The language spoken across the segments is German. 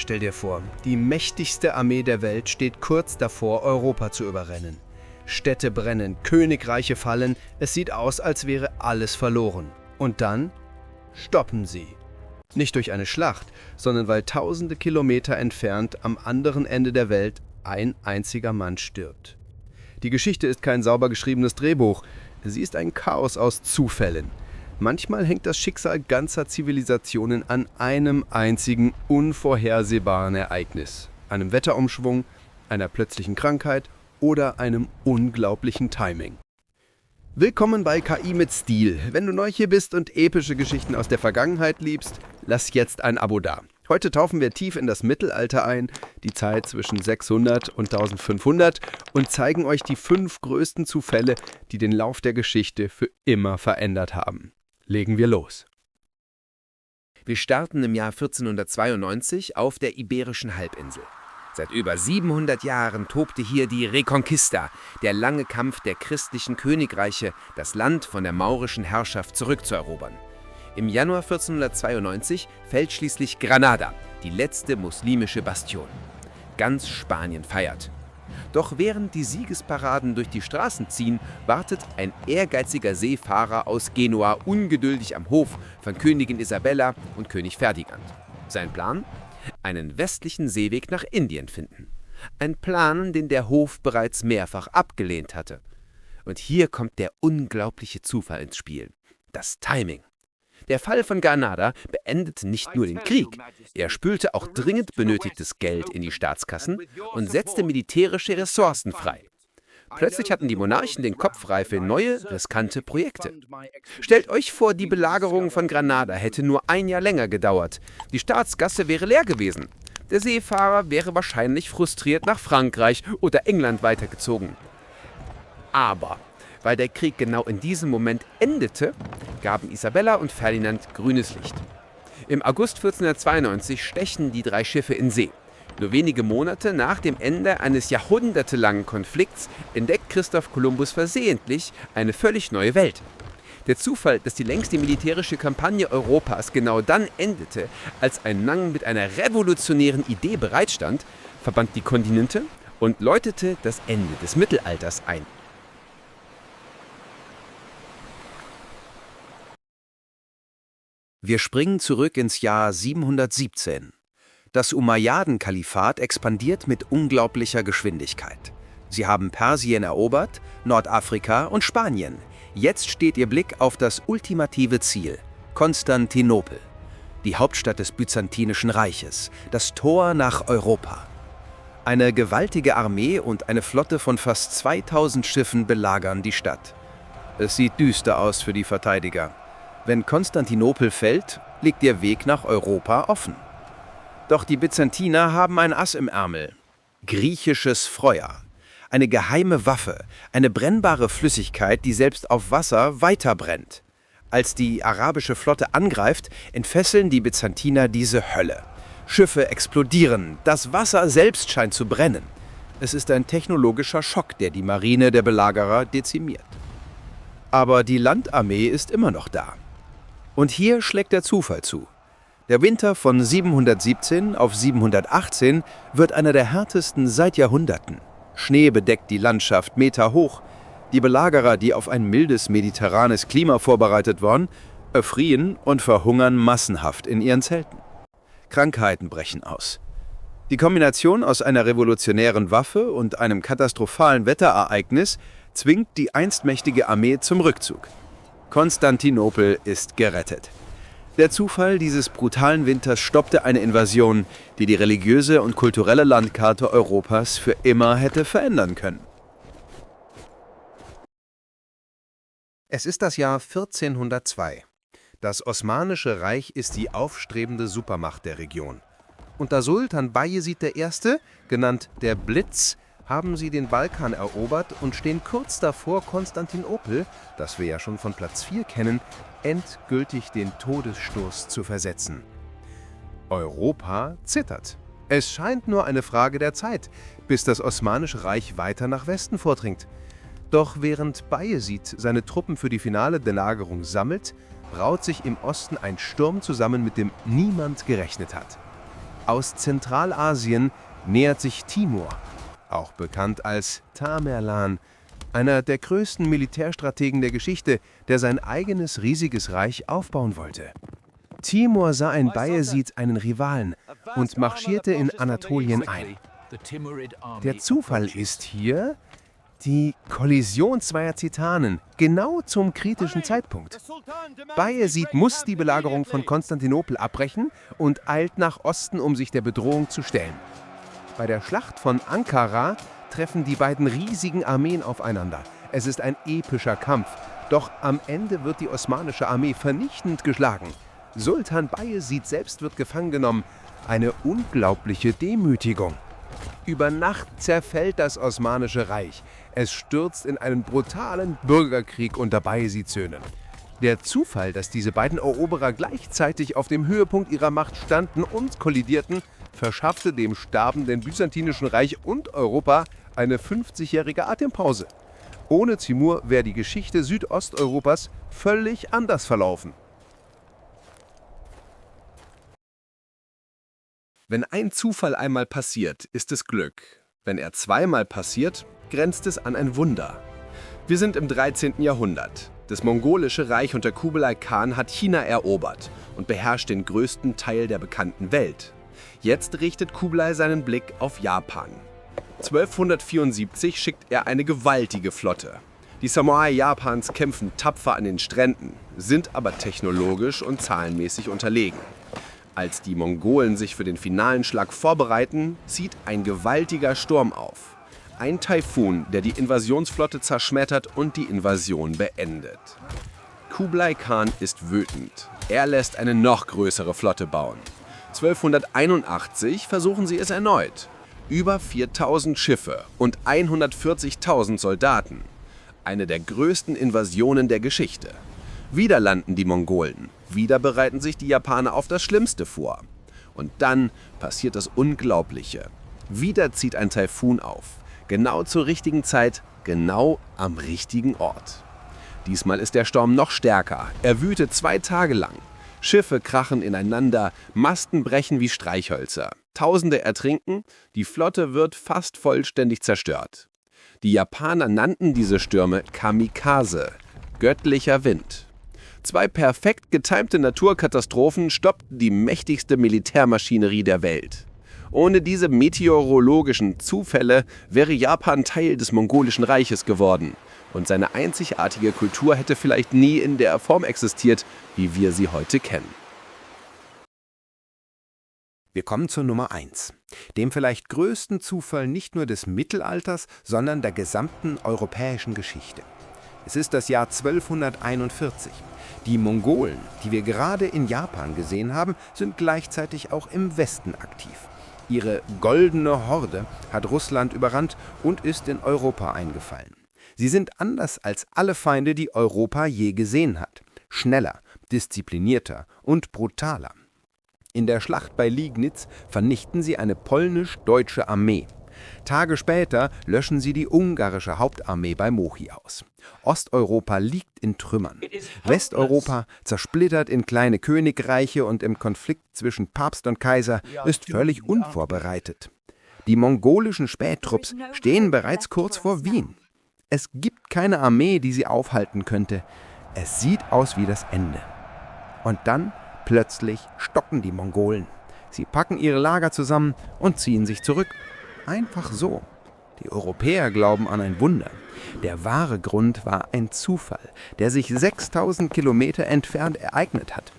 Stell dir vor, die mächtigste Armee der Welt steht kurz davor, Europa zu überrennen. Städte brennen, Königreiche fallen, es sieht aus, als wäre alles verloren. Und dann stoppen sie. Nicht durch eine Schlacht, sondern weil tausende Kilometer entfernt am anderen Ende der Welt ein einziger Mann stirbt. Die Geschichte ist kein sauber geschriebenes Drehbuch, sie ist ein Chaos aus Zufällen. Manchmal hängt das Schicksal ganzer Zivilisationen an einem einzigen unvorhersehbaren Ereignis, einem Wetterumschwung, einer plötzlichen Krankheit oder einem unglaublichen Timing. Willkommen bei KI mit Stil. Wenn du neu hier bist und epische Geschichten aus der Vergangenheit liebst, lass jetzt ein Abo da. Heute tauchen wir tief in das Mittelalter ein, die Zeit zwischen 600 und 1500 und zeigen euch die 5 größten Zufälle, die den Lauf der Geschichte für immer verändert haben. Legen wir los. Wir starten im Jahr 1492 auf der Iberischen Halbinsel. Seit über 700 Jahren tobte hier die Reconquista, der lange Kampf der christlichen Königreiche, das Land von der maurischen Herrschaft zurückzuerobern. Im Januar 1492 fällt schließlich Granada, die letzte muslimische Bastion. Ganz Spanien feiert. Doch während die Siegesparaden durch die Straßen ziehen, wartet ein ehrgeiziger Seefahrer aus Genua ungeduldig am Hof von Königin Isabella und König Ferdinand. Sein Plan? Einen westlichen Seeweg nach Indien finden. Ein Plan, den der Hof bereits mehrfach abgelehnt hatte. Und hier kommt der unglaubliche Zufall ins Spiel: das Timing. Der Fall von Granada beendete nicht nur den Krieg, er spülte auch dringend benötigtes Geld in die Staatskassen und setzte militärische Ressourcen frei. Plötzlich hatten die Monarchen den Kopf frei für neue, riskante Projekte. Stellt euch vor, die Belagerung von Granada hätte nur ein Jahr länger gedauert. Die Staatskasse wäre leer gewesen. Der Seefahrer wäre wahrscheinlich frustriert nach Frankreich oder England weitergezogen. Aber weil der Krieg genau in diesem Moment endete, gaben Isabella und Ferdinand grünes Licht. Im August 1492 stechen die 3 Schiffe in See. Nur wenige Monate nach dem Ende eines jahrhundertelangen Konflikts entdeckt Christoph Kolumbus versehentlich eine völlig neue Welt. Der Zufall, dass die längste militärische Kampagne Europas genau dann endete, als ein Mann mit einer revolutionären Idee bereitstand, verband die Kontinente und läutete das Ende des Mittelalters ein. Wir springen zurück ins Jahr 717. Das Umayyaden-Kalifat expandiert mit unglaublicher Geschwindigkeit. Sie haben Persien erobert, Nordafrika und Spanien. Jetzt steht ihr Blick auf das ultimative Ziel: Konstantinopel, die Hauptstadt des Byzantinischen Reiches, das Tor nach Europa. Eine gewaltige Armee und eine Flotte von fast 2000 Schiffen belagern die Stadt. Es sieht düster aus für die Verteidiger. Wenn Konstantinopel fällt, liegt der Weg nach Europa offen. Doch die Byzantiner haben ein Ass im Ärmel: griechisches Feuer. Eine geheime Waffe, eine brennbare Flüssigkeit, die selbst auf Wasser weiter brennt. Als die arabische Flotte angreift, entfesseln die Byzantiner diese Hölle. Schiffe explodieren, das Wasser selbst scheint zu brennen. Es ist ein technologischer Schock, der die Marine der Belagerer dezimiert. Aber die Landarmee ist immer noch da. Und hier schlägt der Zufall zu. Der Winter von 717 auf 718 wird einer der härtesten seit Jahrhunderten. Schnee bedeckt die Landschaft meterhoch. Die Belagerer, die auf ein mildes mediterranes Klima vorbereitet waren, erfrieren und verhungern massenhaft in ihren Zelten. Krankheiten brechen aus. Die Kombination aus einer revolutionären Waffe und einem katastrophalen Wetterereignis zwingt die einst mächtige Armee zum Rückzug. Konstantinopel ist gerettet. Der Zufall dieses brutalen Winters stoppte eine Invasion, die die religiöse und kulturelle Landkarte Europas für immer hätte verändern können. Es ist das Jahr 1402. Das Osmanische Reich ist die aufstrebende Supermacht der Region. Unter Sultan Bayezid I., genannt der Blitz, haben sie den Balkan erobert und stehen kurz davor, Konstantinopel, das wir ja schon von Platz 4 kennen, endgültig den Todesstoß zu versetzen. Europa zittert. Es scheint nur eine Frage der Zeit, bis das Osmanische Reich weiter nach Westen vordringt. Doch während Bayezid seine Truppen für die finale Belagerung sammelt, braut sich im Osten ein Sturm zusammen, mit dem niemand gerechnet hat. Aus Zentralasien nähert sich Timur, auch bekannt als Tamerlan, einer der größten Militärstrategen der Geschichte, der sein eigenes riesiges Reich aufbauen wollte. Timur sah in Bayezid einen Rivalen und marschierte in Anatolien ein. Der Zufall ist hier die Kollision zweier Titanen, genau zum kritischen Zeitpunkt. Bayezid muss die Belagerung von Konstantinopel abbrechen und eilt nach Osten, um sich der Bedrohung zu stellen. Bei der Schlacht von Ankara treffen die beiden riesigen Armeen aufeinander. Es ist ein epischer Kampf, doch am Ende wird die osmanische Armee vernichtend geschlagen. Sultan Bayezid selbst wird gefangen genommen. Eine unglaubliche Demütigung. Über Nacht zerfällt das Osmanische Reich. Es stürzt in einen brutalen Bürgerkrieg unter Bayezids Söhnen. Der Zufall, dass diese beiden Eroberer gleichzeitig auf dem Höhepunkt ihrer Macht standen und kollidierten, verschaffte dem sterbenden Byzantinischen Reich und Europa eine 50-jährige Atempause. Ohne Timur wäre die Geschichte Südosteuropas völlig anders verlaufen. Wenn ein Zufall einmal passiert, ist es Glück. Wenn er zweimal passiert, grenzt es an ein Wunder. Wir sind im 13. Jahrhundert. Das mongolische Reich unter Kublai Khan hat China erobert und beherrscht den größten Teil der bekannten Welt. Jetzt richtet Kublai seinen Blick auf Japan. 1274 schickt er eine gewaltige Flotte. Die Samurai Japans kämpfen tapfer an den Stränden, sind aber technologisch und zahlenmäßig unterlegen. Als die Mongolen sich für den finalen Schlag vorbereiten, zieht ein gewaltiger Sturm auf. Ein Taifun, der die Invasionsflotte zerschmettert und die Invasion beendet. Kublai Khan ist wütend. Er lässt eine noch größere Flotte bauen. 1281 versuchen sie es erneut. Über 4000 Schiffe und 140.000 Soldaten. Eine der größten Invasionen der Geschichte. Wieder landen die Mongolen. Wieder bereiten sich die Japaner auf das Schlimmste vor. Und dann passiert das Unglaubliche. Wieder zieht ein Taifun auf. Genau zur richtigen Zeit, genau am richtigen Ort. Diesmal ist der Sturm noch stärker. Er wütet 2 Tage lang. Schiffe krachen ineinander, Masten brechen wie Streichhölzer. Tausende ertrinken, die Flotte wird fast vollständig zerstört. Die Japaner nannten diese Stürme Kamikaze, göttlicher Wind. 2 perfekt getimte Naturkatastrophen stoppten die mächtigste Militärmaschinerie der Welt. Ohne diese meteorologischen Zufälle wäre Japan Teil des mongolischen Reiches geworden und seine einzigartige Kultur hätte vielleicht nie in der Form existiert, wie wir sie heute kennen. Wir kommen zur Nummer 1, dem vielleicht größten Zufall nicht nur des Mittelalters, sondern der gesamten europäischen Geschichte. Es ist das Jahr 1241. Die Mongolen, die wir gerade in Japan gesehen haben, sind gleichzeitig auch im Westen aktiv. Ihre goldene Horde hat Russland überrannt und ist in Europa eingefallen. Sie sind anders als alle Feinde, die Europa je gesehen hat. Schneller, disziplinierter und brutaler. In der Schlacht bei Liegnitz vernichten sie eine polnisch-deutsche Armee. Tage später löschen sie die ungarische Hauptarmee bei Mochi aus. Osteuropa liegt in Trümmern. Westeuropa, zersplittert in kleine Königreiche und im Konflikt zwischen Papst und Kaiser, ist völlig unvorbereitet. Die mongolischen Spähtrupps stehen bereits kurz vor Wien. Es gibt keine Armee, die sie aufhalten könnte. Es sieht aus wie das Ende. Und dann plötzlich stocken die Mongolen. Sie packen ihre Lager zusammen und ziehen sich zurück. Einfach so. Die Europäer glauben an ein Wunder. Der wahre Grund war ein Zufall, der sich 6000 Kilometer entfernt ereignet hat.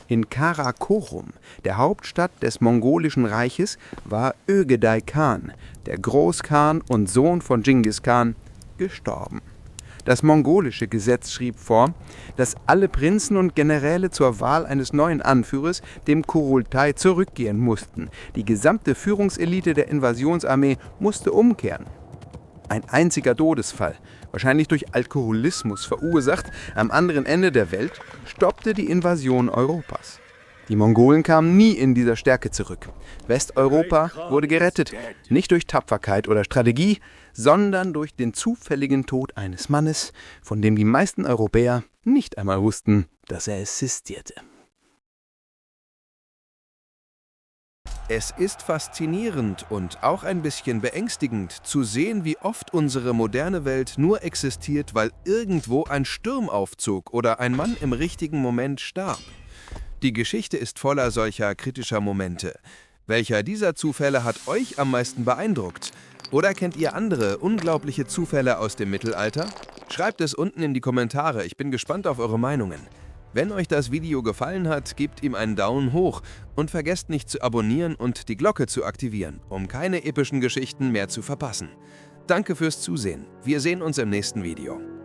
In Karakorum, der Hauptstadt des mongolischen Reiches, war Ögedei Khan, der Großkhan und Sohn von Dschingis Khan, gestorben. Das mongolische Gesetz schrieb vor, dass alle Prinzen und Generäle zur Wahl eines neuen Anführers dem Kurultai zurückgehen mussten. Die gesamte Führungselite der Invasionsarmee musste umkehren. Ein einziger Todesfall, wahrscheinlich durch Alkoholismus verursacht, am anderen Ende der Welt, stoppte die Invasion Europas. Die Mongolen kamen nie in dieser Stärke zurück. Westeuropa wurde gerettet, nicht durch Tapferkeit oder Strategie, sondern durch den zufälligen Tod eines Mannes, von dem die meisten Europäer nicht einmal wussten, dass er existierte. Es ist faszinierend und auch ein bisschen beängstigend zu sehen, wie oft unsere moderne Welt nur existiert, weil irgendwo ein Sturm aufzog oder ein Mann im richtigen Moment starb. Die Geschichte ist voller solcher kritischer Momente. Welcher dieser Zufälle hat euch am meisten beeindruckt? Oder kennt ihr andere unglaubliche Zufälle aus dem Mittelalter? Schreibt es unten in die Kommentare, ich bin gespannt auf eure Meinungen. Wenn euch das Video gefallen hat, gebt ihm einen Daumen hoch und vergesst nicht zu abonnieren und die Glocke zu aktivieren, um keine epischen Geschichten mehr zu verpassen. Danke fürs Zusehen. Wir sehen uns im nächsten Video.